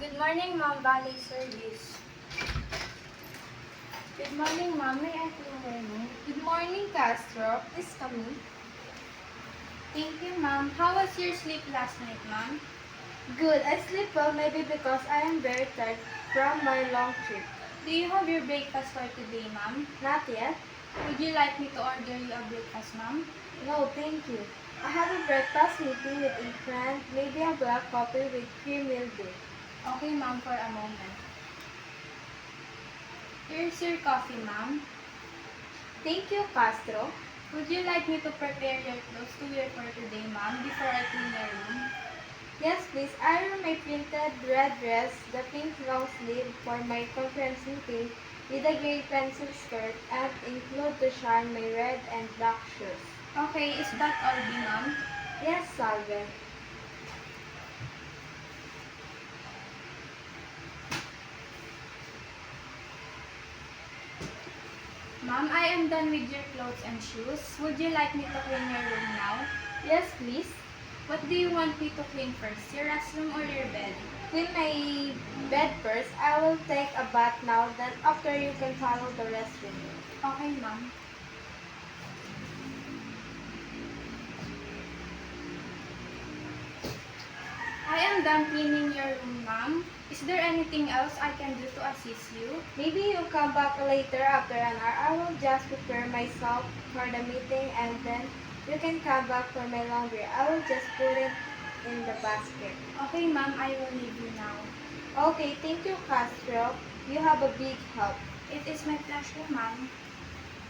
Good morning, Ma'am. Valet Service. Good morning, ma'am. May I clean your room? Good morning, Castro. Please come in. Thank you, Ma'am. How was your sleep last night, Ma'am? Good. I sleep well maybe because I am very tired from my long trip. Do you have your breakfast for today, Ma'am? Not yet? Would you like me to order you a breakfast, Ma'am? No, thank you. I have a breakfast meeting with a friend, maybe a black coffee with cream will do. Okay, Ma'am, for a moment. Here's your coffee, Ma'am. Thank you, Castro. Would you like me to prepare your clothes to wear for today, Ma'am, before I clean your room? Yes, please. Iron my printed red dress, the pink long sleeve for my conference meeting with a gray pencil skirt and include to shine my red and black shoes. Okay, is that all, Ma'am? Yes, Salve. Ma'am, I am done with your clothes and shoes. Would you like me to clean your room now? Yes, please. What do you want me to clean first, your restroom or your bed? Clean my bed first. I will take a bath now, then after you can follow the restroom. Okay, Ma'am. I am done cleaning your room, Ma'am. Is there anything else I can do to assist you? Maybe you'll come back later after an hour. I will just prepare myself for the meeting and then you can come back for my laundry. I will just put it in the basket. Okay, Ma'am, I will leave you now. Okay, thank you, Castro. You have a big help. It is my pleasure, Ma'am.